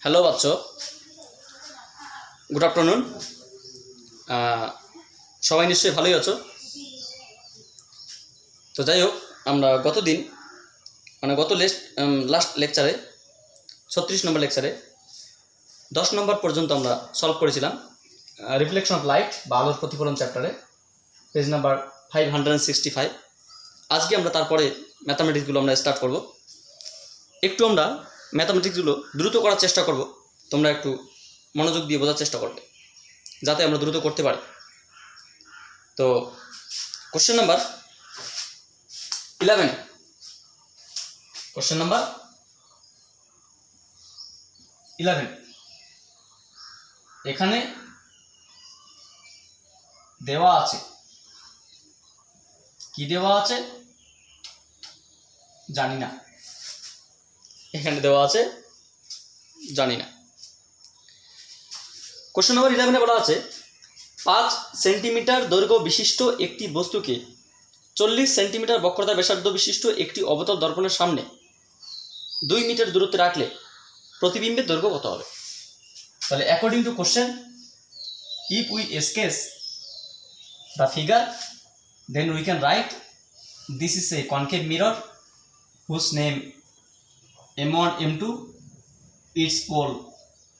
Hello বাচ্চা, good afternoon. সবাই নিশ্চয়ই ভালোই আছো। তো যাই হোক, আমরা গতদিন গত লাস্ট লেকচারে 36 নম্বর লেকচারে 10 নম্বর পর্যন্ত আমরা সলভ করেছিলাম রিফ্লেকশন অফ লাইট বা আলোর প্রতিফলন চ্যাপ্টারে, পেজ নাম্বার 565। আজকে আমরা তারপরে ম্যাথামেটিক্সগুলো আমরা স্টার্ট করব। একটু আমরা ম্যাথামেটিক্সগুলো দ্রুত করার চেষ্টা করব, তোমরা একটু মনোযোগ দিয়ে বোঝার চেষ্টা করবে যাতে আমরা দ্রুত করতে পারি। তো কোশ্চেন নাম্বার 11, কোশ্চেন নাম্বার 11, এখানে দেওয়া আছে, কি দেওয়া আছে জানি না, এখানে দেওয়া আছে জানি না। কোশ্চেন নাম্বার 11 বলা আছে 5 সেন্টিমিটার দৈর্ঘ্য বিশিষ্ট একটি বস্তুকে 40 সেন্টিমিটার বক্রতা ব্যাসার্ধ বিশিষ্ট একটি অবতল দর্পণের সামনে 2 মিটার দূরত্বে রাখলে প্রতিবিম্বের দৈর্ঘ্য কত হবে? তাহলে according to question, if we sketch the figure, then we can write this is a concave mirror whose name M1 M2, its pole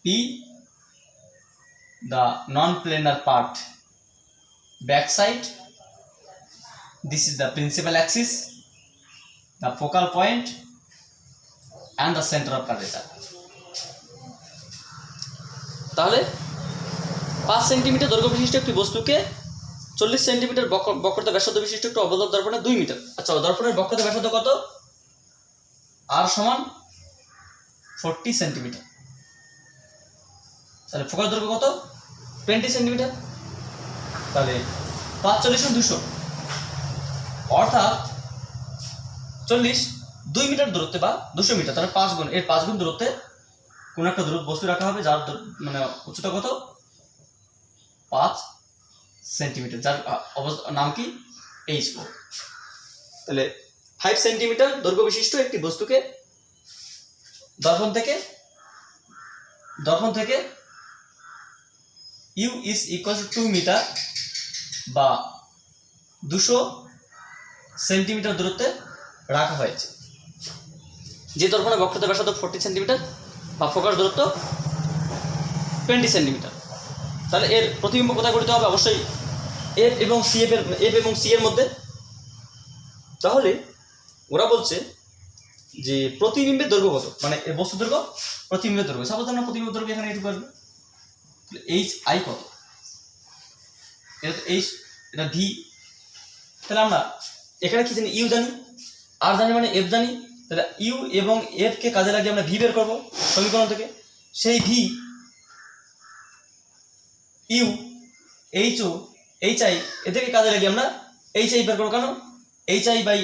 P, the non-planar part backside, this is the principal axis, the focal point and the center of curvature. তাহলে 5 centimetre দৈর্ঘ্য বিশিষ্ট একটি বস্তুকে 40 centimetre বক্রতা ব্যাসার্ধ বিশিষ্ট একটি অবতল দর্পণে 2 metre. আচ্ছা, দর্পণের বক্রতা ব্যাসার্ধ কত? আর সমান 40 সেন্টিমিটার। তাহলে ফোকাস দৈর্ঘ্য কত? 20 সেন্টিমিটার। তাহলে 5 40 200, অর্থাৎ 40 2 মিটার দূরত্বে বা 200 মিটার, তাহলে 5 গুণ, এর 5 গুণ দূরত্বে কোন একটা বস্তু রাখা হবে যার উচ্চতা কত? 5 সেন্টিমিটার, যার নাম কি? H4। তাহলে 5 সেন্টিমিটার দৈর্ঘ্য বিশিষ্ট একটি বস্তুকে দর্পণ থেকে U is equal to 2 metre বা 200 সেন্টিমিটার দূরত্বে রাখা হয়েছে। যে দর্পণের বক্রতা ব্যাসার্ধ 40 সেন্টিমিটার বা ফোকাস দূরত্ব 20 সেন্টিমিটার। তাহলে এর প্রতিবিম্ব কোথায় গঠিত হবে? অবশ্যই F এবং C এর মধ্যে। তাহলে ওরা বলছে যে প্রতিবিম্বের দৈর্ঘ্য কত, মানে এই বস্তু দৈর্ঘ্য, প্রতিবিম্বের দৈর্ঘ্য। সাপোজ আমরা প্রতিবিম্বের দৈর্ঘ্য এখানে এটুকু আসবে, HI কত? এটা তো H, এটা V। তাহলে আমরা এখানে কি জানি? ইউ জানি, আর জানি, মানে F জানি। তাহলে ইউ এবং F কে কাজে লাগিয়ে আমরা V বের করবো সমীকরণ থেকে। সেই V, ইউ, HO, HI এদেরকে কাজে লাগিয়ে আমরা HI বের করবো। কেন? HI by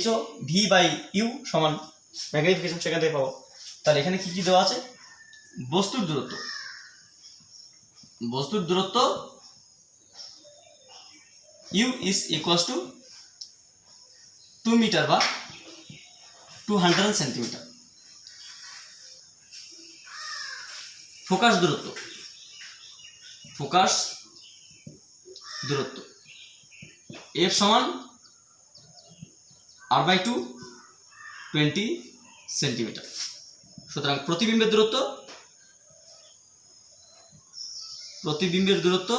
HO, V by U সমান ম্যাগনিফিকেশন, সেখান থেকে পাবো। তাহলে এখানে কি কি দেওয়া আছে? বস্তুর দূরত্ব U is equals to 2 metre বা 200 সেন্টিমিটার। ফোকাস দূরত্ব F সমান R/2 20 সেন্টিমিটার। সুতরাং প্রতিবিম্বের দূরত্ব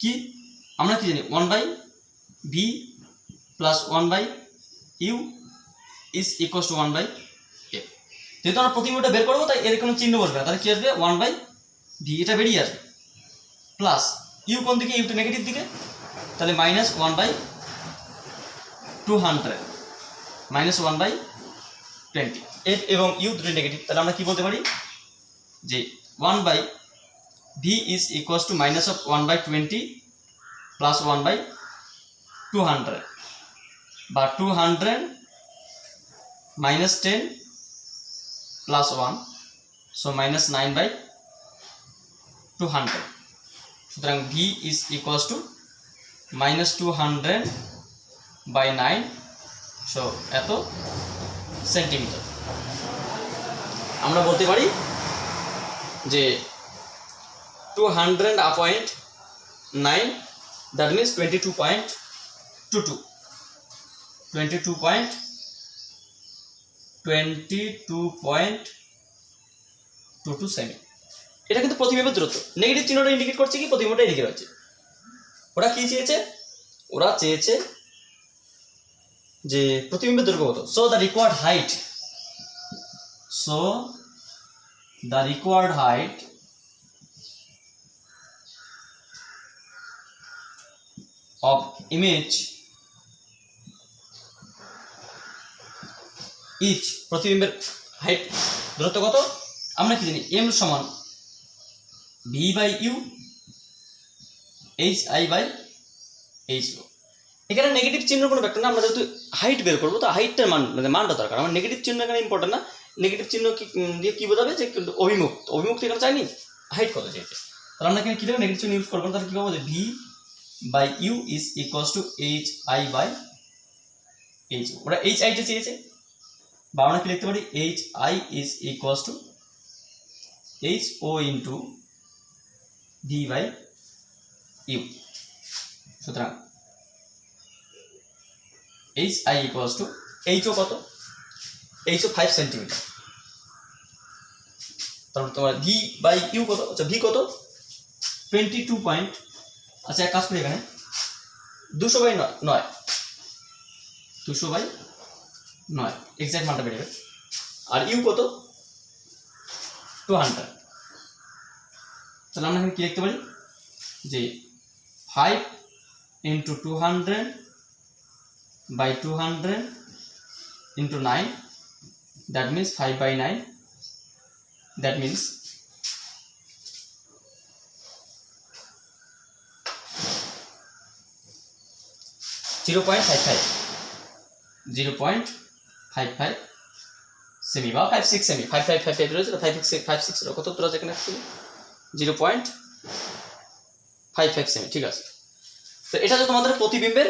কি আমরা কি জানি? 1/v plus 1/u is equal to 1/f। যেহেতু আমরা প্রতিবিম্বটা বের করবো, তাই এর কোনো চিহ্ন বসবে না। তাহলে কি আসবে? 1/v, এটা বেরিয়ে আসবে, প্লাস ইউ কোন দিকে? ইউটা নেগেটিভ দিকে, তাহলে মাইনাস 1/200, মাইনাস 1/20। এফ এবং ইউ দুটো নেগেটিভ। তাহলে আমরা কি বলতে পারি? যে 1/v is equal to minus of 1/20 plus 1/200 বা 200 মাইনাস 10 প্লাস 1, সো মাইনাস 9/200। সুতরাং v is equal to minus 200 by 9, so এত সেন্টিমিটার। আমরা বলতে পারি যে 200.9, দ্যাট মিনস 22.22 সেমি। এটা কিন্তু প্রতিবিম্বের দূরত্ব। নেগেটিভ চিহ্নটা ইন্ডিকেট করছে কি প্রতিবিম্বটা এদিকে রয়েছে। ওরা কি চেয়েছে? ওরা চেয়েছে যে প্রতিবিম্বের দৈর্ঘ্য কত। So the required height of image each, প্রতিবিম্বের হাইট দূরত্ব কত? আমরা কি জানি m সমান v/u hi/ho। এখানে নেগেটিভ চিহ্নের কোনো ব্যাপার না, আমরা যেহেতু হাইট বের করবো তো হাইটটার মানটা দরকার। আমার নেগেটিভ চিহ্ন এখানে ইম্পর্টেন্ট না। নেগেটিভ চিহ্ন কি দিয়ে কি বোঝাবে? যে অভিমুক্ত এখানে চাইনি, হাইট কত চাইছে। তাহলে আমরা এখানে কি লিখবো? নেগেটিভ চিহ্ন ইউজ করবো। তাহলে কি পাবো? যে v/u is equals to hi/ho। ওরা hi টা চেয়েছে, বা আমরা কি লিখতে পারি? hi is equals to ho into v/u। সুতরাং hi equals to ho কত? ho 5 centimetre. তারপর তোমার v/u কত? আচ্ছা v কত? 22. আচ্ছা এক কাজ করি, এখানে 200/9 এক্সাক্ট মানটা বেরিয়ে যাবে। আর ইউ কত? 200। তাহলে আমরা এখানে কি লিখতে পারি? যে 5 into 200/200 into 9, that means 5/9, that means 0.55 semi বা 56 সেমি। 55 রয়েছে, 56 কত উত্তর আছে এখানে? 0.55 সেমি। ঠিক আছে, তো এটা হচ্ছে তোমাদের প্রতিবিম্বের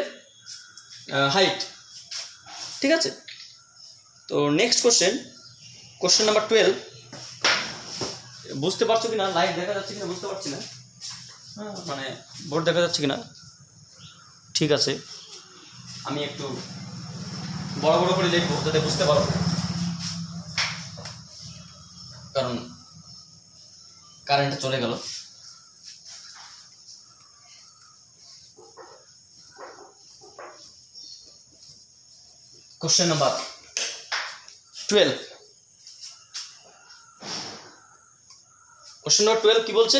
হাইট। ঠিক আছে, তো নেক্সট কোশ্চেন নাম্বার 12। বুঝতে পারছো কিনা? লাইট দেখা যাচ্ছে কিনা বুঝতে পারছি না, মানে বোর্ড দেখা যাচ্ছে কিনা। ঠিক আছে, আমি একটু বড় করে লিখবো যাতে বুঝতে পারো, কারণ কারেন্টটা চলে গেল। Question number 12। কোশ্চেন নাম্বার 12 কি বলছে?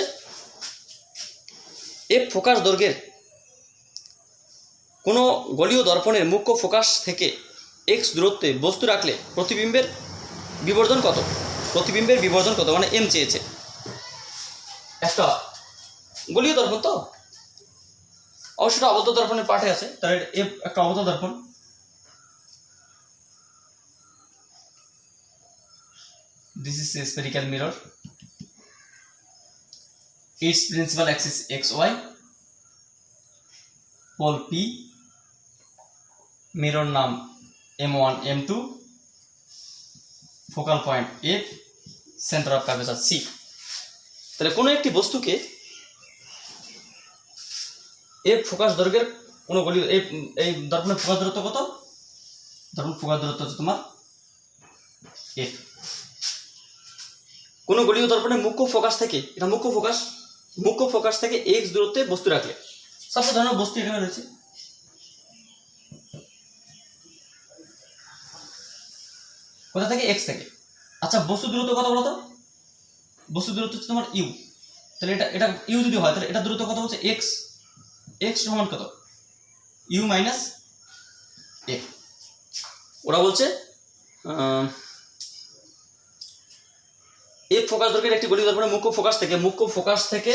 এফ ফোকাস দৈর্ঘ্যের কোনো গলীয় দর্পণের মুখ্য ফোকাস থেকে এক্স দূরত্বে বস্তু রাখলে প্রতিবিম্বের বিবর্ধন কত? প্রতিবিম্বের বিবর্ধন কত মানে এম চেয়েছে। একটা গলীয় দর্পণ তো অবশ্যই আবদ্ধ দর্পণের পাঠে আছে, তার এফ একটা আবদ্ধ দর্পণ। This is a spherical mirror. Its principal axis xy, pole P, mirror নাম M1 M2, focal point F, center of curvature C। তাহলে কোনো একটি বস্তুকে এফ ফোকাস দৈর্ঘ্যের কোনো গলীয় এই দর্পণের ফোকাস দূরত্ব কত? দর্পণ ফোকাস দূরত্ব হচ্ছে তোমার এফ। কোনো গলীয় দর্পণের মুখ্য ফোকাস থেকে, এটা মুখ্য ফোকাস থেকে এক্স দূরত্বে বস্তু রাখলে, সাপোজ ধরো বস্তু এখানে রয়েছে, কোথা থেকে? এক্স থেকে। আচ্ছা বস্তু দূরত্ব কত বলতো? বস্তু দূরত্ব হচ্ছে তোমার ইউ। তাহলে এটা ইউ যদি হয় তাহলে এটা দূরত্ব কত হচ্ছে? এক্স। এক্স সমান কত? U minus F. ওরা বলছে এফ ফোকাস দৈর্ঘ্যের একটি গলীয় দর্পণের মুখ্য ফোকাস থেকে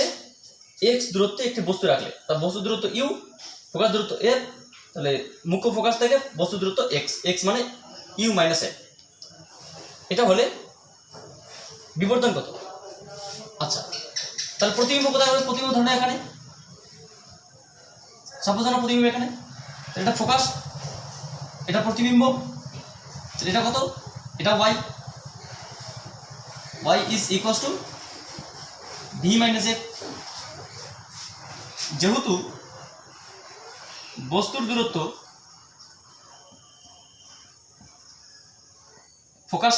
এক্স দূরত্বে একটি বস্তু রাখলে, তার বস্তু দূরত্ব ইউ, ফোকাস দূরত্ব এফ, তাহলে মুখ্য ফোকাস থেকে বস্তু দূরত্ব এক্স মানে ইউ মাইনাস এফ। এটা হলে বিবর্ধন কত? আচ্ছা তাহলে প্রতিবিম্ব কোথায় হবে? প্রতিবিম্ব ধরনের এখানে, সাপোজ ধরো প্রতিবিম্ব এখানে, এটা ফোকাস এটা প্রতিবিম্ব, এটা কত, এটা y, y is equals to V minus F. যেহেতু বস্তুর দূরত্ব ফোকাস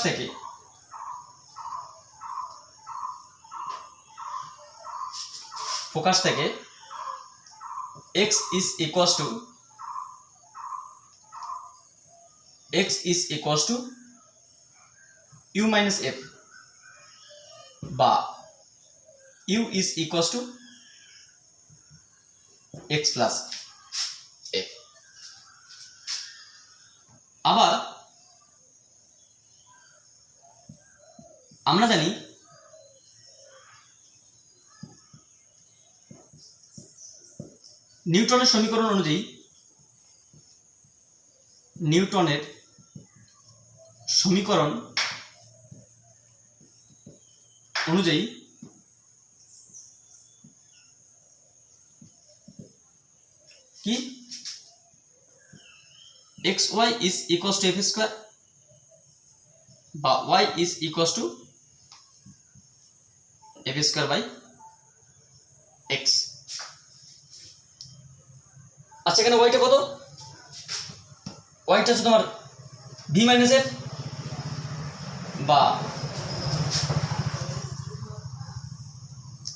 থেকে x is equals to u minus f বা u is equals to x plus f। আবার আমরা জানি নিউটনের সমীকরণ অনুযায়ী কি xy is equals to f square বা y is equals to f square by x। আচ্ছা, এখানে ওয়াইটা কত, ওয়াইটা হচ্ছে তোমার ভি মাইনাস এফ বা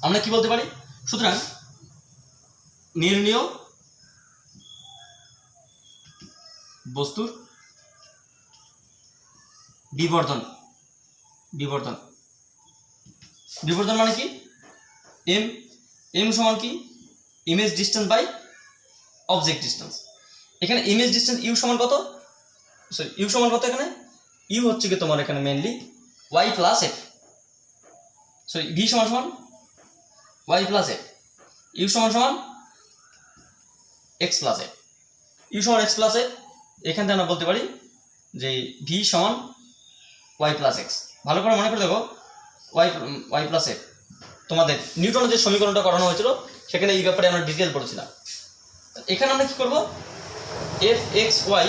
আমরা কি বলতে পারি, সুতরাং নির্ণীয় বস্তুর বিবর্ধন মানে কি, এম সমান কি image distance by object distance. এখানে ইমেজ ডিস্টেন্স ইউ সমান কত, এখানে ইউ হচ্ছে কি তোমার এখানে mainly Y plus F, V সমান ওয়াই প্লাস এফ, ইউ সমান এক্স প্লাস এফ, ইউ সমান এক্স প্লাস এফ। এখান থেকে আমরা বলতে পারি যে ভি সমান ওয়াই প্লাস এক্স। ভালো করে মনে করে দেখো, ওয়াই প্লাস এফ তোমাদের নিউটনের যে সমীকরণটা করানো হয়েছিল সেখানে এই ব্যাপারে আমরা ডিটেল পড়েছিলাম। এখানে আমরা কি করব, এফ এক্স ওয়াই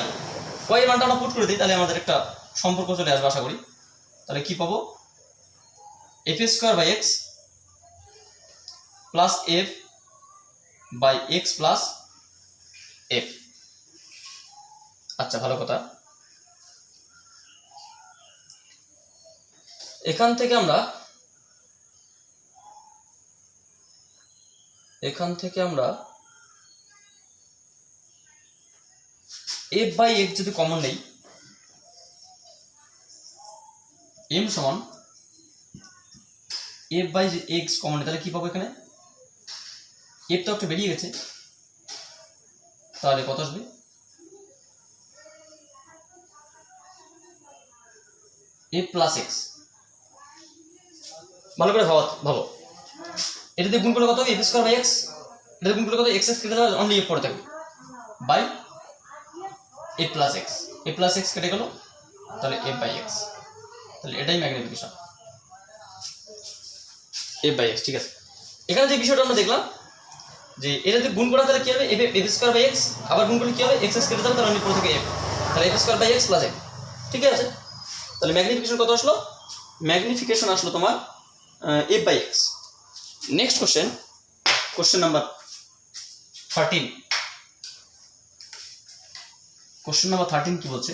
এর মানটা আমরা পুট করে দিই, তাহলে আমাদের একটা সম্পর্ক চলে আসবে আশা করি। তাহলে কি পাবো, F square by X plus F by X plus F. আচ্ছা, ভালো কথা। এখান থেকে আমরা এফ বাই এক্স যদি কমন নেই, এম সমান এফ বাই এক্স কমন নেই, তাহলে কি পাবো, এখানে এফ তো একটা বেরিয়ে গেছে, তাহলে কত আসবে, এফ প্লাস এক্স। ভালো করে ভাবো, এটাতে গুণ করলে কত হবে, এফ স্কোয়ার বাই এক্স, এটাতে গুণ করলে কত, এক্স কেটে যাবে, অনলি এফ পড়ে থাকবে, বাই এফ প্লাস এক্স কেটে গেল, তাহলে এফ বাই এক্স। তাহলে এটাই ম্যাগনিফিকেশন এফ বাই এক্স। ঠিক আছে, এখানে যে বিষয়টা আমরা দেখলাম যে এটাতে গুণ করা তাহলে কি হবে, এফ স্কোয়ার বাই এক্স, আবার গুণ করলে কি হবে, এক্স কেটে যাবে, তাহলে অনলি পড়ে থাকে এফ, তাহলে F square by X plus F. ঠিক আছে, তাহলে ম্যাগনিফিকেশন কত আসলো, ম্যাগনিফিকেশন আসলো তোমার F by X. Next question number 13। Question number 13 কি বলছে,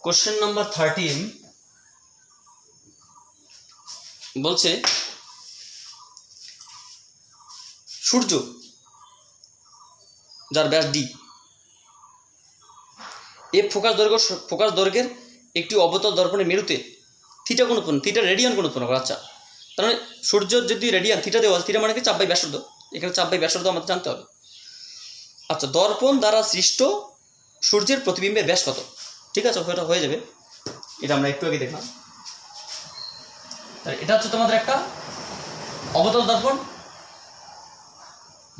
কোশ্চেন নাম্বার 13 বলছে সূর্য যার ব্যাস ডি, এফ ফোকাস দৈর্ঘ্যের একটি অবতল দর্পণের মেরুতে থিটা কোণ উৎপন্ন, থিটা রেডিয়ান কোণ উৎপন্ন করে। আচ্ছা, তার মানে সূর্যের যদি রেডিয়ান থিটা দেওয়া, থিটা মানে কি চাপ বাই ব্যাসার্ধ, এখানে চাপ বাই ব্যাসার্ধ আমাদের জানতে হবে। আচ্ছা, দর্পণ দ্বারা সৃষ্ট সূর্যের প্রতিবিম্বের ব্যাস কত, ঠিক আছে, ওটা হয়ে যাবে, এটা আমরা একটু আগে দেখলাম। এটা হচ্ছে তোমাদের একটা অবতল দর্পণ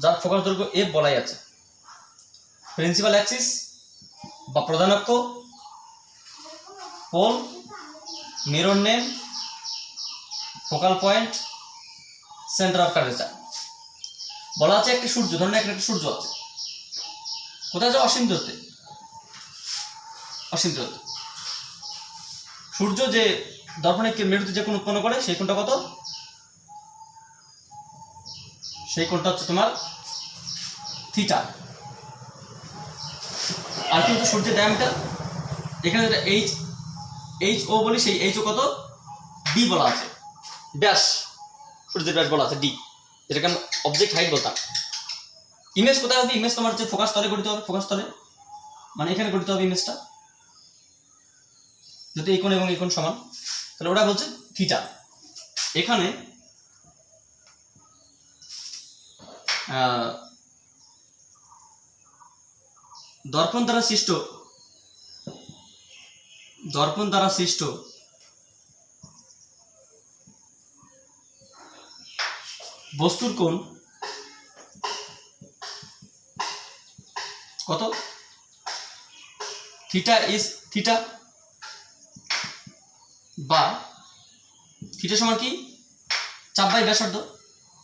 যার ফোকাস দৈর্ঘ্য এফ বলাই আছে, প্রিন্সিপাল অ্যাক্সিস বা প্রধান অক্ষ, pole, mirror name, focal point centre of curvature. বলা আছে একটি সূর্য, ধরুন একটা সূর্য আছে, কোথায় আছে? অসীম দূরত্বে। অসীম দূরত্বে সূর্য যে দর্পণে মেরুতে যে কোণ উৎপন্ন করে সেই কোণটা কত? সেই কোণটা হচ্ছে তোমার থিটা। আর কিন্তু সূর্যের ডায়ামিটার, এখানে যেটা এইচ ও বলি, সেই এইচ ও কত? ডি বলা আছে। ব্যাস, সূর্যের ব্যাস বলা আছে ডি, যেটাকে আমরা অবজেক্ট হাইট বলতাম। ইমেজ কোথায় হবে? ইমেজ তোমার হচ্ছে ফোকাস তলে গঠিত হবে। ফোকাস তলে মানে এখানে গঠিত হবে ইমেজটা, যদি এই কোণ এবং এই কোণ সমান, তাহলে ওটা বলছে থিটা। এখানে দর্পণ দ্বারা সৃষ্ট বস্তুর কোণ কত? থিটা ইজ থিটা, বা থিটা সমান কি? চাপ বাই ব্যাসার্ধ।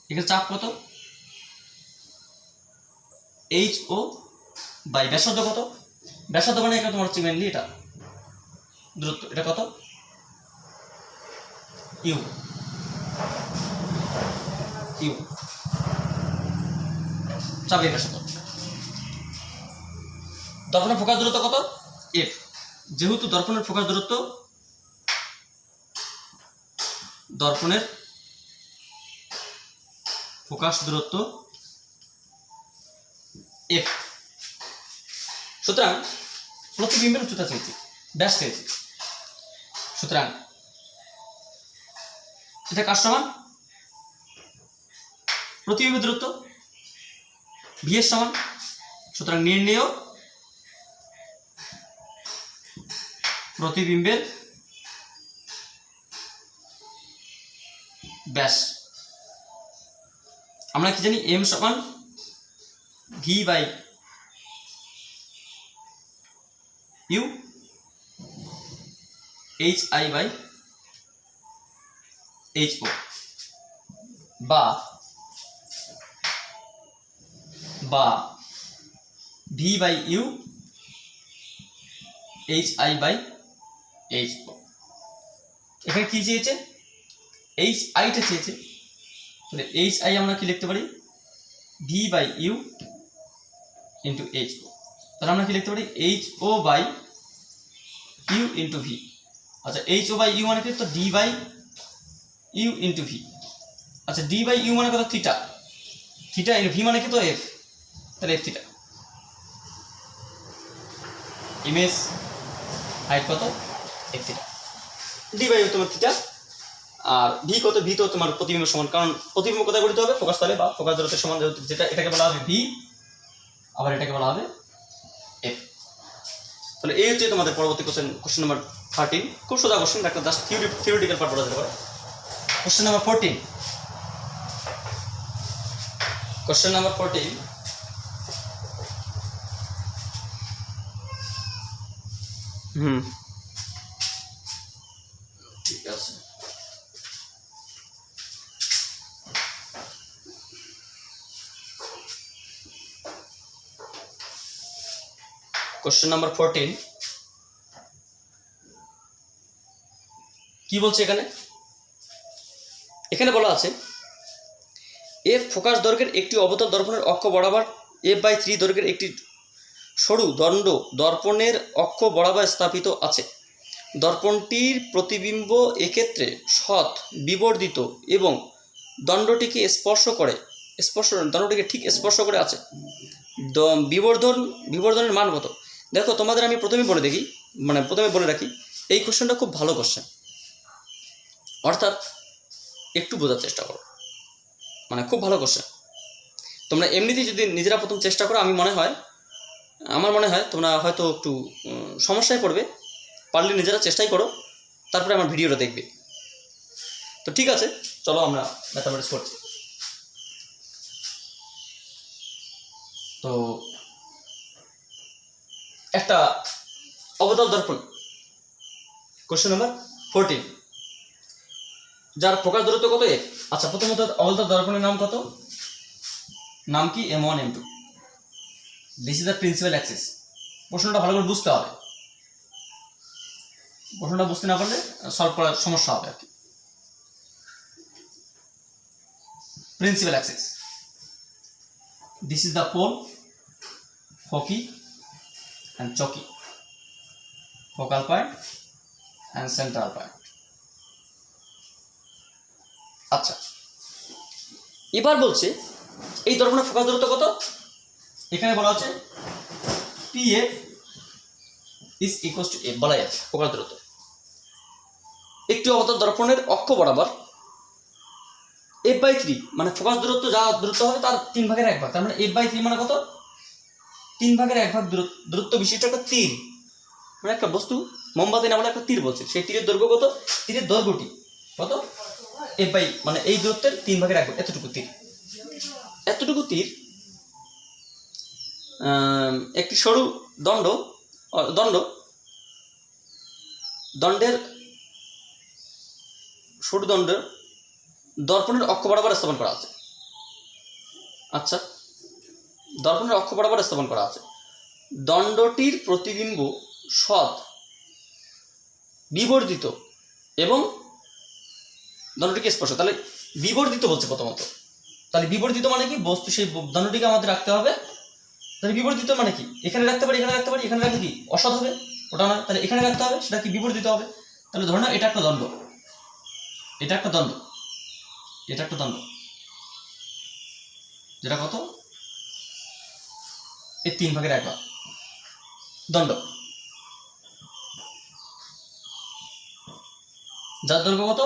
এখানে চাপ কত? এইচ ও বাই ব্যাসার্ধ কত? ব্যাসার্ধ মানে এখানে তোমার হচ্ছে মেনলি এটা দূরত্ব, এটা কত? ইউ। ইউ চাপ বাই ব্যাসার্ধ। দর্পণের ফোকাস দূরত্ব কত? এফ। যেহেতু দর্পণের ফোকাস দূরত্ব এফ, সুতরাং প্রতিবিম্বের উচ্চতা চেয়েছি, ব্যাস চেয়েছি। সুতরাং এটা কার সমান? প্রতিবিম্বের দূরত্ব ভি এর সমান। সুতরাং নির্ণেয় প্রতিবিম্বের ব্যাস। আমরা কি জানি? এম সমান V by U, H I by H O, বা V by U, H I by H O. এখানে কি চেয়েছে? এইচ আইটা চেয়েছে, তাহলে এইচ আই আমরা কি লিখতে পারি? V by U into H O. তাহলে আমরা কি লিখতে পারি? H O by U into V. আচ্ছা, এইচ ও বাই ইউ মানে কি? তো D by U into V. আচ্ছা, ডি বাই ইউ মানে কত? থিটা। থিটা ভি মানে কি? তো এফ, তাহলে এফ থিটা। ইমেজ হাইট কত? F theta. D by U তোমার থিটা, আর ভি কত? ভি তো তোমার প্রতিবিম্বের সমান, কারণ প্রতিবিম্ব কোথায় গঠিত হবে? ফোকাস তলে বা ফোকাস দূরত্বের সমান, যেটা এটাকে বলা হবে ভি, আবার এটাকে বলা হবে এফ। তাহলে এই হচ্ছে তোমাদের পরবর্তী কোশ্চেন নাম্বার 13। খুব সোজা কোশ্চেন, একটা জাস্ট থিওরিটিক্যাল পার্ট বলা যেতে পারে। Question number 14। কোশ্চেন নাম্বার 14, ঠিক আছে। কোশ্চেন নাম্বার 14 কি বলছে? এখানে বলা আছে এফ ফোকাস দৈর্ঘ্যের একটি অবতল দর্পণের অক্ষ বরাবর f/3 দৈর্ঘ্যের একটি সরু দণ্ড দর্পণের অক্ষ বরাবর স্থাপিত আছে। দর্পণটির প্রতিবিম্ব এক্ষেত্রে সৎ বিবর্ধিত এবং দণ্ডটিকে দণ্ডটিকে ঠিক স্পর্শ করে আছে। বিবর্ধনের মান কত? দেখো, তোমাদের আমি প্রথমে বলে রাখি, এই কোশ্চেনটা খুব ভালো কোশ্চেন, অর্থাৎ একটু বোঝার চেষ্টা করো, খুব ভালো কোশ্চেন। তোমরা এমনিতেই যদি নিজেরা প্রথম চেষ্টা করো, আমার মনে হয় তোমরা হয়তো একটু সমস্যায় পড়বে। পারলে নিজেরা চেষ্টাই করো, তারপরে আমার ভিডিওটা দেখবে। তো ঠিক আছে, চলো আমরা ম্যাথামেটিক্স করছি। তো একটা অবতল দর্পণ, কোশ্চেন নাম্বার 14। যার ফোকাস দূরত্ব কত f। আচ্ছা, প্রথমত অবতল দর্পণের নাম কত, নাম কি m1 m2। This is the principal Axis. প্রশ্নটা ভালো করে বুঝতে হবে, প্রশ্নটা বুঝতে না পারলে সলভ করার সমস্যা হবে আর কি। Principal axis, this is the pole, ফকি অ্যান্ড চকি, focal point and central point. আচ্ছা, এবার বলছে এই দর্পণের ফোকাস দূরত্ব কত। এখানে বলা হচ্ছে PF is equals to f, বলা যাচ্ছে ফোকাস দূরত্ব। একটি অবতল দর্পণের অক্ষ বরাবর f/3 মানে ফোকাস দূরত্ব যা দূরত্ব হবে তার 3/1 ভাগ, তার মানে f/3 মানে কত, 3/1 দূরত্ব বিশিষ্ট একটা তীর, মানে একটা বস্তু মোমবাতি না বলে একটা তীর বলছে, সেই তীরের দৈর্ঘ্য কত, তীরের দৈর্ঘ্যটি কত f/ মানে এই দূরত্বের 3/1 ভাগ, এতটুকু তীর। এতটুকু তীর একটি সরু দণ্ডের সরু দণ্ডের দর্পণের অক্ষ বরাবর স্থাপন করা আছে। আচ্ছা, দর্পণের অক্ষ বরাবর স্থাপন করা আছে। দণ্ডটির প্রতিবিম্ব সৎ বিবর্ধিত এবং দণ্ডটিকে স্পর্শ, তাহলে বিবর্ধিত বলছে প্রথমত। তাহলে বিবর্ধিত মানে কি, বস্তু সেই দণ্ডটিকে আমাদের রাখতে হবে। তাহলে বিবর্ধিত মানে কি, এখানে রাখতে পারি, এখানে রাখতে পারি, এখানে রাখলে কি অসৎ হবে, ওটা না, তাহলে এখানে রাখতে হবে, সেটা কি বিবর্ধিত হবে। তাহলে ধরে নাও এটা একটা দণ্ড, এটা একটা দণ্ড, এটা একটা দণ্ড, যেটা কত, এর 3/1 ভাগ দণ্ড, যার দৈর্ঘ্য কত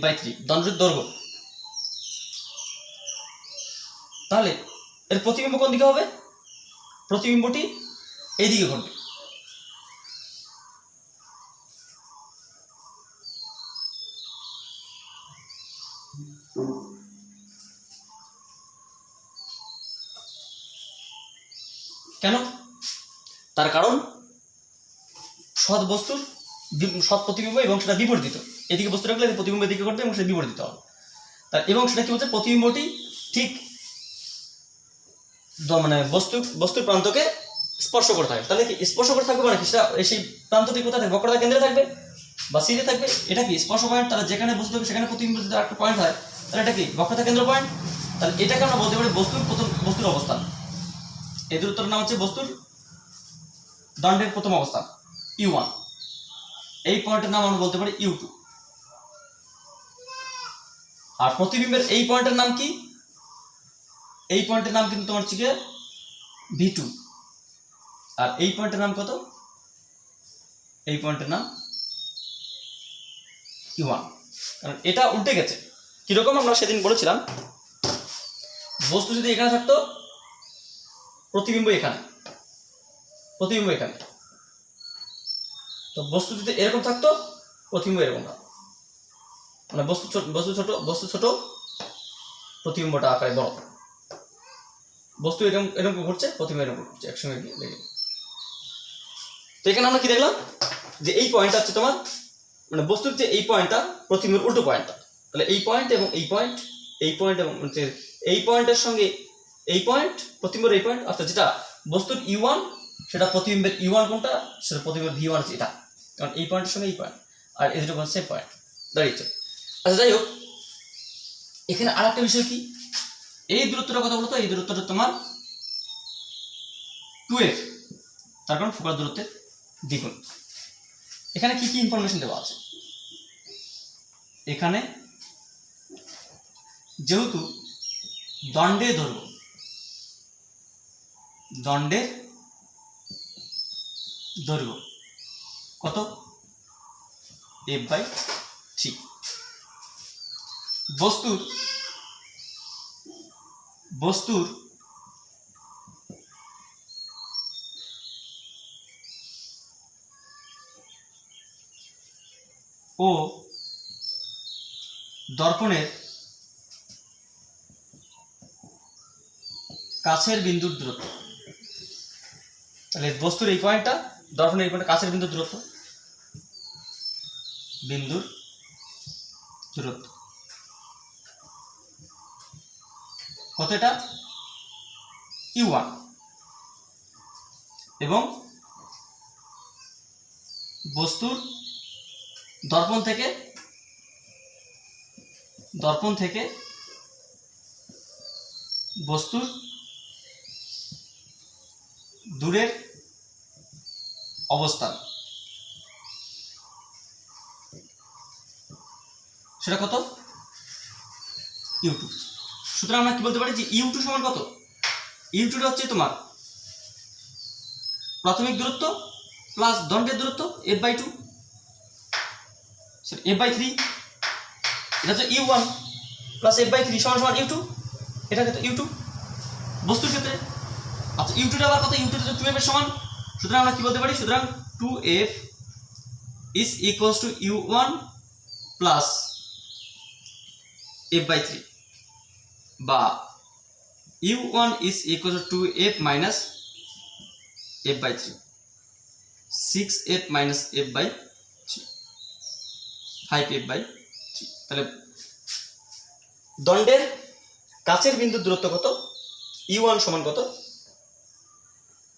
f/3, দণ্ডের দৈর্ঘ্য। তাহলে এর প্রতিবিম্ব কোন দিকে হবে, প্রতিবিম্বটি এইদিকে ঘটবে। কেন, তার কারণ সৎ বস্তুর সৎ প্রতিবিম্ব এবং সেটা বিবর্ধিত, এদিকে বস্তু রাখলে প্রতিবিম্ব এদিকে ঘটবে এবং সেটা বিবর্ধিত হবে। তার এবং সেটা কি বলছে, প্রতিবিম্বটি ঠিক মানে বস্তুর প্রান্তকে স্পর্শ করে থাকে। তাহলে কি স্পর্শ করে থাকবে মানে কি, সেটা সেই প্রান্তটি কোথায় থাকবে, বক্রতার কেন্দ্রে থাকবে বা সিধে থাকবে। এটা কি স্পর্শ পয়েন্ট, তাহলে যেখানে বস্তু থাকবে সেখানে প্রতিবিম্ব যদি একটা পয়েন্ট হয়, তাহলে এটা কি বক্রতার কেন্দ্র পয়েন্ট। তাহলে এটাকে আমরা বলতে পারি বস্তুর অবস্থান। এই দূরত্বের নাম হচ্ছে বস্তুর দণ্ডের প্রথম অবস্থান U1। এই পয়েন্টের নাম আমরা বলতে পারি U2। আর প্রতিবিম্বের এই পয়েন্টের নাম কি, এই পয়েন্টের নাম কিন্তু তোমার হচ্ছে V2। আর এই পয়েন্টের নাম কত, এই পয়েন্টের নাম U1। কারণ এটা উল্টে গেছে। কিরকম, আমরা সেদিন বলেছিলাম বস্তু যদি এখানে থাকতো, প্রতিবিম্ব এখানে, প্রতিবিম্ব এখানে, তো বস্তু যদি এরকম থাকতো, প্রতিবিম্ব এরকম না, মানে বস্তু ছোট, প্রতিবিম্বটা আকারে বড়। বস্তু এরকম এরকম ঘুরছে, প্রতিবিম্ব এরকম ঘুরছে, একসঙ্গে লেগে। তো এখানে আমরা কি দেখলাম, যে এই পয়েন্টটা হচ্ছে তোমার মানে বস্তুর যে এই পয়েন্টটা প্রতিবিম্বের উল্টো পয়েন্টটা। তাহলে এই পয়েন্ট এবং এই পয়েন্ট, এই পয়েন্ট এবং এই পয়েন্টের সঙ্গে এই পয়েন্ট, প্রতিবিম্বের এই পয়েন্ট, অর্থাৎ যেটা বস্তুর U1 সেটা প্রতিবিম্বের U1 কোনটা, সেটা প্রতিবিম্বের V1 হচ্ছে এটা, কারণ এই পয়েন্টের সঙ্গে এই পয়েন্ট, আর এই দুটো সেম পয়েন্ট দাঁড়িয়েছে। আচ্ছা, যাই হোক, এখানে আর একটা বিষয় কি, এই দূরত্বটা কথা বলতো, এই দূরত্বটা তোমার 2f, তার কারণ ফোকাস দূরত্বের দ্বিগুণ। এখানে কি কি ইনফরমেশন দেওয়া আছে, এখানে যেহেতু দণ্ডের দৈর্ঘ্য কত f/3, বস্তুর ও দর্পণের কাছের বিন্দুর দূরত্ব। তাহলে বস্তুর এই পয়েন্টটা, দর্পণের এই পয়েন্টটা কাছের বিন্দুর দূরত্ব, বিন্দুর দূরত্ব কত, এটা u1 এবং বস্তুর দর্পণ থেকে বস্তুর দূরের অবস্থান সেটা কত, u2। সুতরাং আমরা কি বলতে পারি যে u2 সমান কত, u2 হচ্ছে তোমার প্রাথমিক দূরত্ব প্লাস দণ্ডের দূরত্ব f/2 f/3, এটা হচ্ছে u1 প্লাস f/3 সমান সমান u2, এটা কত u2 বস্তুর ক্ষেত্রে। আচ্ছা u2 আবার কত, u2 তো 2f এর সমান। সুতরাং আমরা কি বলতে পারি, সুতরাং 2f is equals to u1 plus f/3 বা u1 is equal to 2f minus f/3, 6f minus f/3, 5f/3। তাহলে দণ্ডের কাছের বিন্দুর দূরত্ব কত, u1 সমান কত,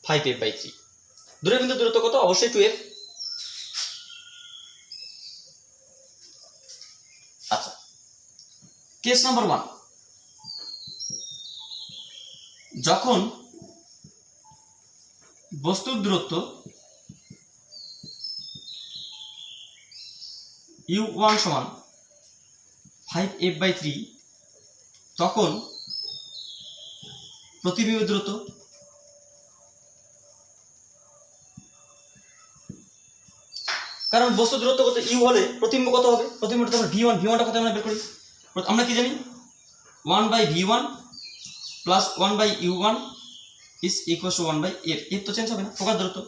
5f/3। দূরের বিন্দুর দূরত্ব কত, অবশ্যই 2f। আচ্ছা কেস নাম্বার 1, যখন বস্তুর দূরত্ব u1 সমান 5f/3 তখন প্রতিবিম্বের দূরত্ব কারণ বস্তুর দূরত্ব কত u হলে প্রতিবিম্ব কত হবে, প্রতিবিম্বটা তো আমরা v1টা কত আমরা বের করি, আমরা কি জানি 1/v1 plus 1/u1 is equals to 1/f, f তো চেঞ্জ হবে না, ফোকাস দূরত্ব।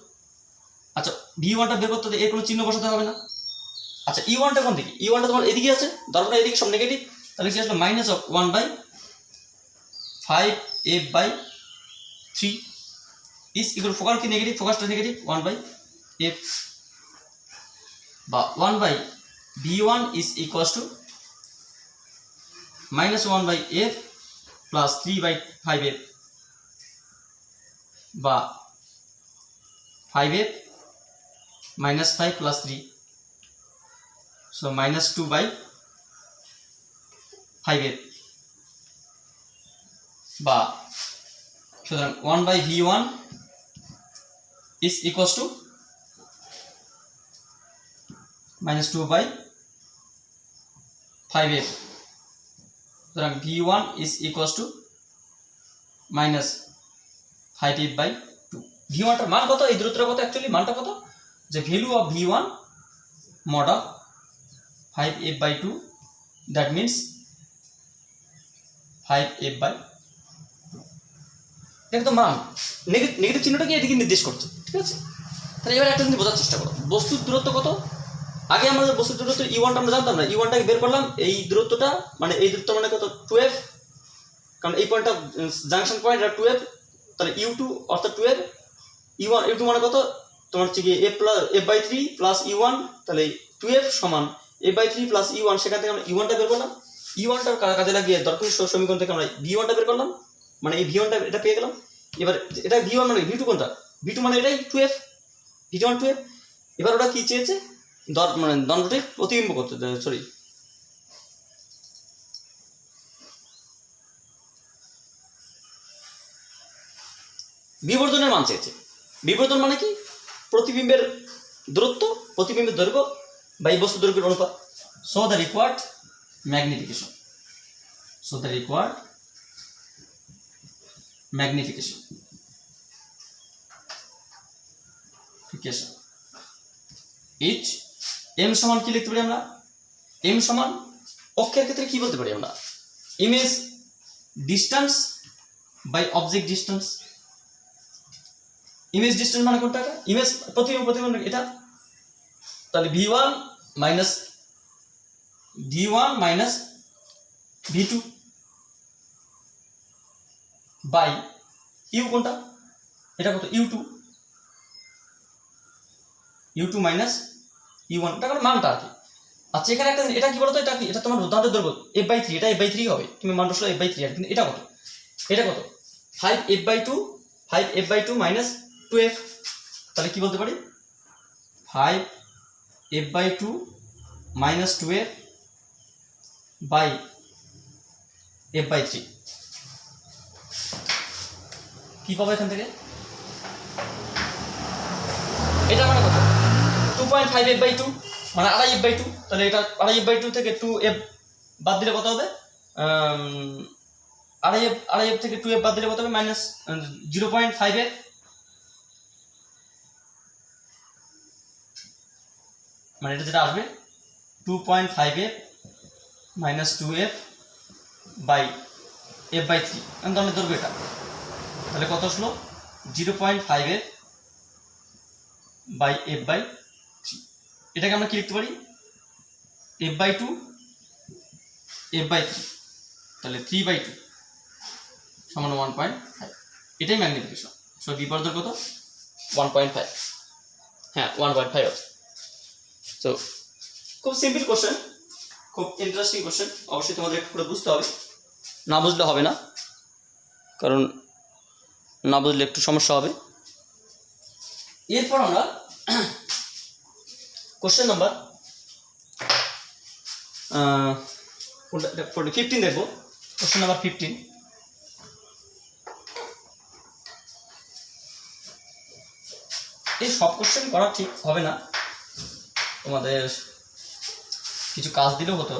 আচ্ছা v1টা বের করতে এর কোনো চিহ্ন বসাতে হবে না। আচ্ছা u1টা কোন দিকে, u1টা তোমার এদিকে আছে, দর্পণ এদিকে সব নেগেটিভ, তাহলে কি আসলে minus of 1/5f/3 is equal focus কি নেগেটিভ, ফোকাসটা নেগেটিভ 1/f বা 1/v1 is equals to minus 1/f plus 3/5f বা 5f minus 5 plus 3, so minus 2/5f বা সুতরাং 1/v1 is equals to minus 2/5f, সুতরাং v1 is equals to minus 5f/2। v1টার মান কত, এই দূরত্বটা কত, অ্যাকচুয়ালি মানটা কত, যে value of v1 mod of 5f/2, that means 5f/2। এটা তো মান, নেগেটিভ চিহ্নটা কি এদিকে নির্দেশ করছে, ঠিক আছে। তাহলে এবার একটা জিনিস বোঝার চেষ্টা করো, বস্তুর দূরত্ব কত, আগে আমাদের বস্তুর দূরত্ব u1টা আমরা জানতাম না, u1টাকে বের করলাম, এই দূরত্বটা মানে এই দূরত্ব মানে কত 2f, কারণ এই পয়েন্টটা জাংশন পয়েন্ট, এটা 2f, তাহলে u2 অর্থাৎ 2f, u2 মানে কত তোমার হচ্ছে কি f/3 প্লাস u1, তাহলে 2f সমান f/3 প্লাস u1, সেখান থেকে আমরা u1টা বের করলাম, u1টার কাজে লাগিয়ে দর্পণ সমীকরণ থেকে আমরা v1টা বের করলাম, মানে এই v1টা এটা পেয়ে গেলাম। এবার এটা v1 মানে v2 কোনটা, v2 মানে এটাই 2f, v1 2f। এবার ওটা কি চেয়েছে, মানে দণ্ডটির প্রতিবিম্ব করতে, সরি বিবর্ধনের মান চেয়েছে। বিবর্ধন মানে কি, প্রতিবিম্বের দূরত্ব, প্রতিবিম্বের দৈর্ঘ্য বা এই বস্তু দৈর্ঘ্যের অনুপাত। So the required magnification, each m সমান কি লিখতে পারি আমরা, m সমান অক্ষের ক্ষেত্রে কি বলতে পারি আমরা, image distance by object distance. Image distance মানে কোনটা, ইমেজ প্রতিবিম্ব এটা, তাহলে v1 minus v2 by u কোনটা, এটা কত u2 minus u1, এটা মানে মানটা আর কি। আচ্ছা এখানে একটা এটা কি বলতো, এটা কি, এটা তোমার দাঁতের দৈর্ঘ্য f/3, এটা f/3 হবে, তুমি মান বসলো f/3, আর কিন্তু এটা কত, এটা কত 5f/2, 5f/2 মাইনাস 2f, তাহলে কি বলতে পারি 5f/2 minus 2f by f/3, কি পাবো এখান থেকে, এটা মানে কত 2.5f/2 মানে 2.5f/2, তাহলে এটা 2.5f/2 থেকে 2f বাদ দিলে কত হবে, 2.5f থেকে 2f বাদ দিলে কত হবে, মাইনাস 0.5f, মানে এটা যেটা আসবে 2.5f minus 2f by f/3, আমি তাহলে ধরবো এটা, তাহলে কত আসলো 0.5f বাই f/3, এটাকে আমরা কি লিখতে পারি f/2 f/3, তাহলে 3/2 সমান 1.5, এটাই ম্যাগনিফিকেশন। সো বি বর্ধন কত 1.5, হ্যাঁ 1.5 আছে। সো খুব সিম্পল কোশ্চেন, খুব ইন্টারেস্টিং কোশ্চেন, অবশ্যই তোমাদের একটু করে বুঝতে হবে, না বুঝলে হবে না, কারণ না বুঝলে একটু সমস্যা হবে। এরপর আমরা কোশ্চেন নাম্বার 15 দেখবো। কোশ্চেন নাম্বার 15, এই সব কোশ্চেন করা ঠিক হবে না, তোমাদের কিছু কাজ দিলেও হতো,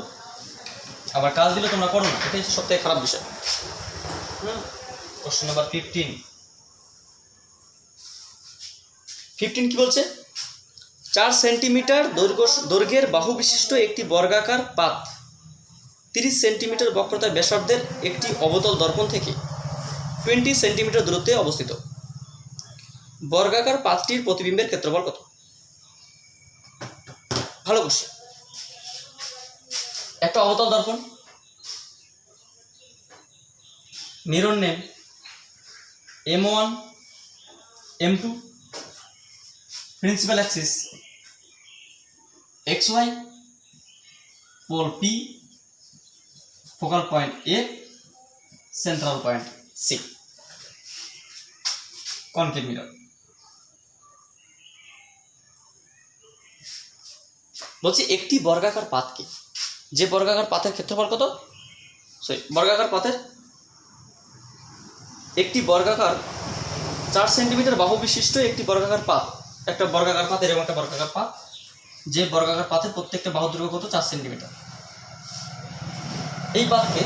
আবার কাজ দিলে তোমরা করো না, এটাই হচ্ছে সবথেকে খারাপ বিষয়। কোশ্চেন নাম্বার 15 কি বলছে, 4 সেন্টিমিটার দৈর্ঘ্যের বাহু বিশিষ্ট একটি বর্গাকার পাত 30 সেন্টিমিটার বক্রতার ব্যাসার্ধের একটি অবতল দর্পণ থেকে 20 সেন্টিমিটার দূরত্বে অবস্থিত। বর্গাকার পাতটির প্রতিবিম্বের ক্ষেত্রফল কত? ভালো কোশ্চেন। একটা অবতল দর্পণ, mirror name M1 M2, principal axis XY, pole P, focal point A, central point C, concave mirror. বলছি একটি বর্গাকার পাতকে, যে বর্গাকার পাতের ক্ষেত্রফল কত, বর্গাকার পাতের একটি বর্গাকার 4 সেন্টিমিটার বাহু বিশিষ্ট একটি বর্গাকার পাত, একটা বর্গাকার পাত, এরকম একটা বর্গাকার পাত, যে বর্গাকার পাতের প্রত্যেকটা বাহু দৈর্ঘ্য কত 4 সেন্টিমিটার। এই পাতকে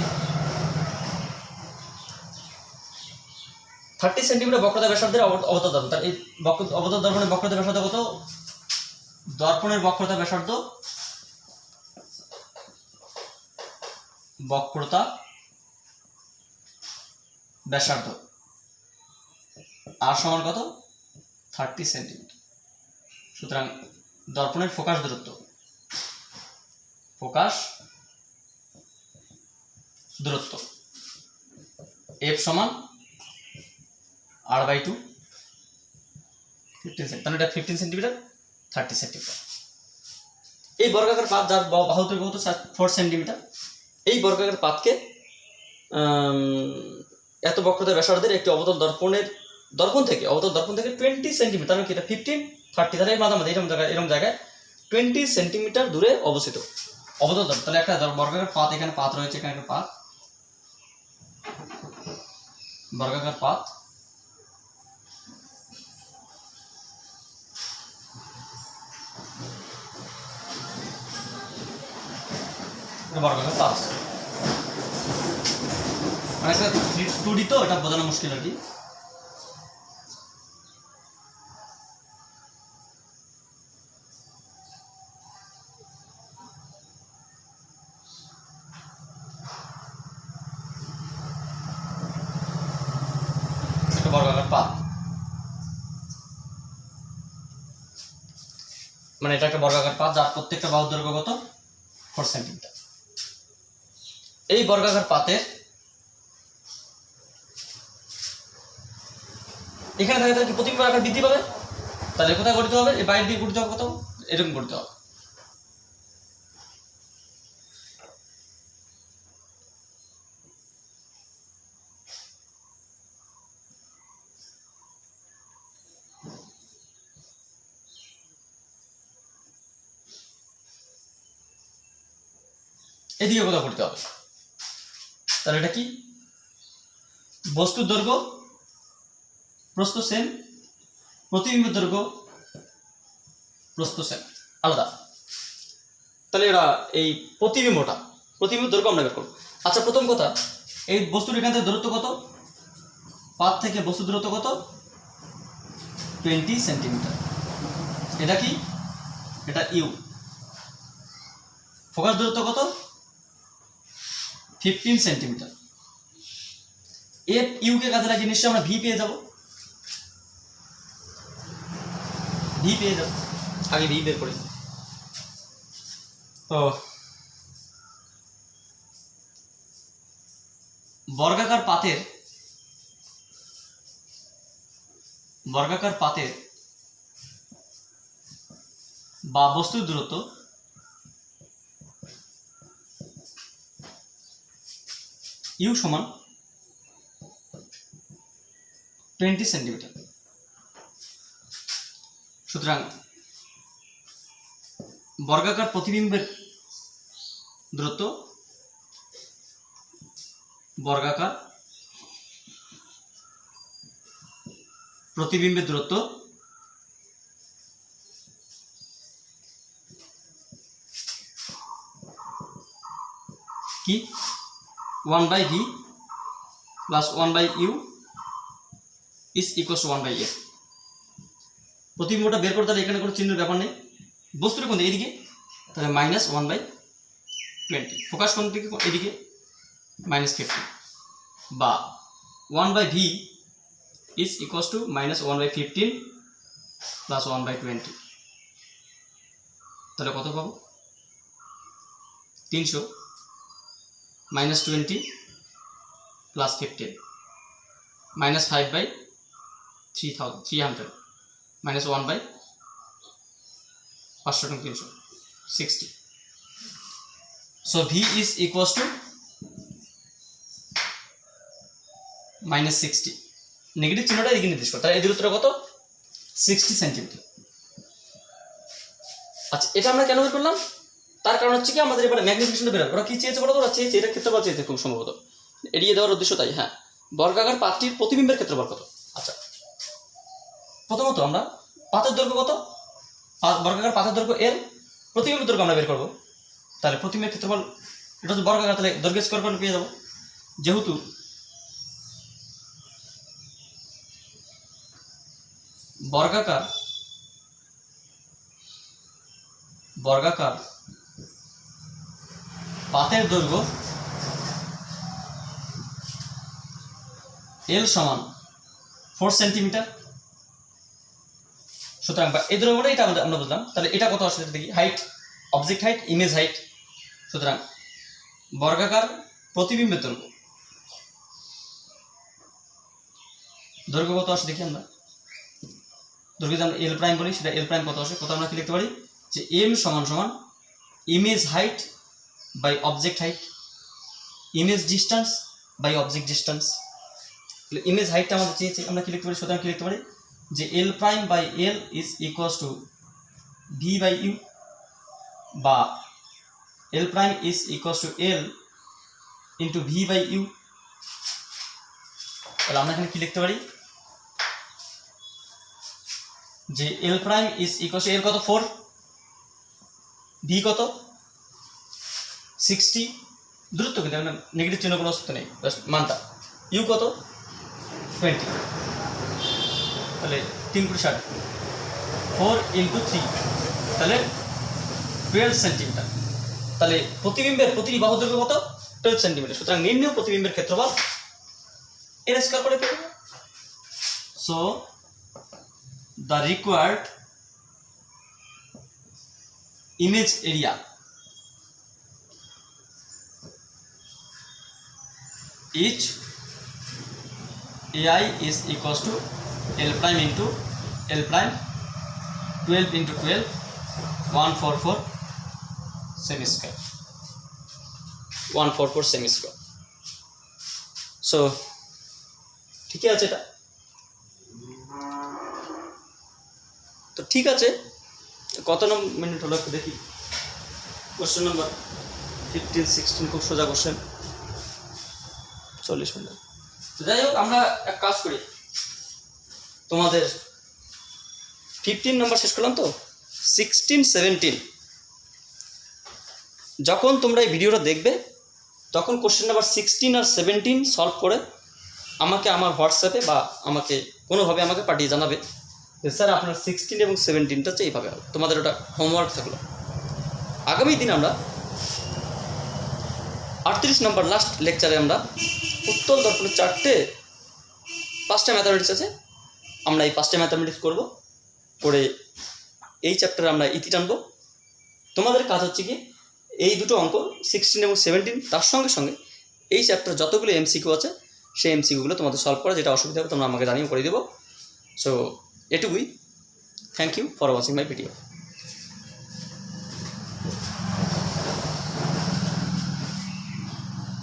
30 সেন্টিমিটার বক্রতা ব্যাসার্ধের অবতল দর্পণ, তার এই অবতল দর্পণের বক্রতা ব্যাসার্ধ কত, দর্পণের বক্রতা ব্যাসার্ধ, বক্রতা ব্যাসার্ধ আর সমান কত 30 সেন্টিমিটার। সুতরাং দর্পণের ফোকাস দূরত্ব, f সমান r/2 15 সেন্টিমিটার, তাহলে এটা 15 সেন্টিমিটার 30 সেন্টিমিটার। এই বর্গাকার পাত যার বাহু দৈর্ঘ্য কত 4 সেন্টিমিটার, এই বর্গাকার পাতকে এত বক্রতা ব্যাসার্ধের একটি অবতল দর্পণ থেকে 20 সেন্টিমিটার, মানে কি এটা 15 30, তাহলে মাঝামাঝি এরকম জায়গায় 20 সেন্টিমিটার দূরে অবস্থিত অবতল দর্পণ। তাহলে একটা বর্গাকার পাত, এখানে পাত রয়েছে, এখানে একটা পাত, বর্গাকার পাত, বর্গাকার পাত, মানে একটা 2D তো এটা বোঝানো মুশকিল আর কি। বর্গাকার পাত মানে এটা একটা বর্গাকার পাত যার প্রত্যেকটা বাহুর দৈর্ঘ্য কত 4 সেন্টিমিটার। এই বর্গাকার পাতের এখানে থাকে তাহলে কি প্রতিবিম্বের আকার বৃদ্ধি পাবে, তাহলে কোথায় গঠিত হবে, এই বাইরের দিকে গঠিত হবে, কত এরকম গঠিত হবে। এদিকে কোথাও করতে হবে। তাহলে এটা কি, বস্তুর দৈর্ঘ্য প্রস্থ সেম, প্রতিবিম্বের দৈর্ঘ্য প্রস্থ সেম, আলাদা। তাহলে এরা এই প্রতিবিম্বটা, প্রতিবিম্বের দৈর্ঘ্য আমরা বের করব। আচ্ছা, প্রথম কথা, এই বস্তুর এখান থেকে দূরত্ব কত, পাত থেকে বস্তু দূরত্ব কত, 20 সেন্টিমিটার। এটা কি, এটা ইউ। ফোকাস দূরত্ব কত, 15 সেন্টিমিটার। এফ ইউ কে কাজে লাগিয়ে নিশ্চয়ই আমরা ভি পেয়ে যাব, ভি পেয়ে যাব। আগে ভি বের করি। তো বর্গাকার পাতের বা বস্তুর দূরত্ব ইউ সমান 20 সেন্টিমিটার। সুতরাং বর্গাকার প্রতিবিম্বের দূরত্ব, বর্গাকার প্রতিবিম্বের দূরত্ব কি, 1/v plus 1/u is equals two 1/f। প্রতিবিম্বটা বের করতে হলে এখানে কোনো চিহ্নের ব্যাপার নেই। বস্তুটা কোন দিকে, এদিকে, তাহলে -1/20। ফোকাস কোন দিকে, এদিকে, -50, বা 1/v is equals two -1/15 plus 1/20। তাহলে কত পাবো, 300 -20 plus 15 -5/300 -1/500 60। So v is equals to -60। Negative চিহ্নটা এদিকে নির্দেশ করে, তাহলে এই দূরত্বটা কত, 60 সেন্টিমিটার। আচ্ছা, এটা আমরা কেন বের করলাম, তার কারণ হচ্ছে কি, আমাদের এবারে ম্যাগনিফিকেশনটা বের হবে। ওরা কি চেয়েছে বলো তো, ওরা চেয়েছে এটা ক্ষেত্রফল চেয়েছে খুব সম্ভবত, এড়িয়ে দেওয়ার উদ্দেশ্য তাই। হ্যাঁ, বর্গাকার পাতটির প্রতিবিম্বের ক্ষেত্রফল কত। আচ্ছা, প্রথমত আমরা পাতের দৈর্ঘ্য কত, বর্গাকার পাতের দৈর্ঘ্য এল, প্রতিবিম্বের দৈর্ঘ্য আমরা বের করবো। তাহলে প্রতিবিম্বের ক্ষেত্রফল, এটা হচ্ছে বর্গাকার, তাহলে দৈর্ঘ্য স্কয়ার করলে পেয়ে যাবো। যেহেতু বর্গাকার পাতের দৈর্ঘ্য এল সমান 4 সেন্টিমিটার। সুতরাং এই দৈর্ঘ্যটা এটা আমরা বুঝলাম। তাহলে এটা কত আসলে দেখি, height, object height, image height. সুতরাং বর্গাকার প্রতিবিম্বের দৈর্ঘ্য কত আসে দেখি আমরা। দৈর্ঘ্য যদি আমরা এল প্রাইম বলি, সেটা এল প্রাইম কত আসে, কত আমরা কি লিখতে পারি, যে এম সমান image height by object height, image distance by object distance. Image হাইটটা আমাদের চেয়েছে, আমরা কি লিখতে পারি, সুতরাং কি লিখতে পারি, যে L prime by L is equals to V by U, বা L prime is equals to L into V by U. তাহলে আমরা এখানে কি লিখতে পারি, যে L prime is equals to, L কত 4, ভি কত 60, দূরত্ব কিন্তু নেগেটিভ চিহ্ন কোনো অস্তিত্ব নেই, মানটা, ইউ কত 20। তাহলে 3 × 60, 4 × 3, তাহলে 12 সেন্টিমিটার। তাহলে প্রতিবিম্বের প্রতিটি বাহু দৈর্ঘ্য কত, 12 সেন্টিমিটার। সুতরাং নির্ণেয় প্রতিবিম্বের ক্ষেত্রফল এর স্কয়ার করে পেয়ে। So the required image area each AI is equals to L prime into L prime 12 into 12 144 semi square 144 semi square. So ঠিক আছে, এটা তো ঠিক আছে। কত মিনিট হলো একটু দেখি, কোশ্চেন নাম্বার 15, 16 খুব সোজা কোশ্চেন, 40 মিনিট। যাই হোক, আমরা এক কাজ করি, তোমাদের 15 নম্বর শেষ করলাম তো, 16, 17 যখন তোমরা এই ভিডিওটা দেখবে তখন কোশ্চেন নাম্বার 16 আর 17 সলভ করে আমাকে আমার হোয়াটসঅ্যাপে বা আমাকে কোনোভাবে আমাকে পাঠিয়ে জানাবে যে স্যার আপনার 16 এবং 17টা হচ্ছে এইভাবে হবে। তোমাদের ওটা হোমওয়ার্ক থাকলো। আগামী দিন আমরা 38 নম্বর লাস্ট লেকচারে আমরা উত্তল দর্পণের 5টা ম্যাথামেটিক্স আছে, আমরা এই 5টা ম্যাথামেটিক্স করবো, করে এই চ্যাপ্টারে আমরা ইতি টানবো। তোমাদের কাজ হচ্ছে কি এই দুটো অঙ্ক 16 এবং 17, তার সঙ্গে সঙ্গে এই চ্যাপ্টার যতগুলো এমসিকিউ আছে সেই এমসিকিউগুলো তোমাদের সলভ করা, যেটা অসুবিধা হবে তোমরা আমাকে জানিয়ে করে দেবো। সো এটুকুই। Thank you for watching my video.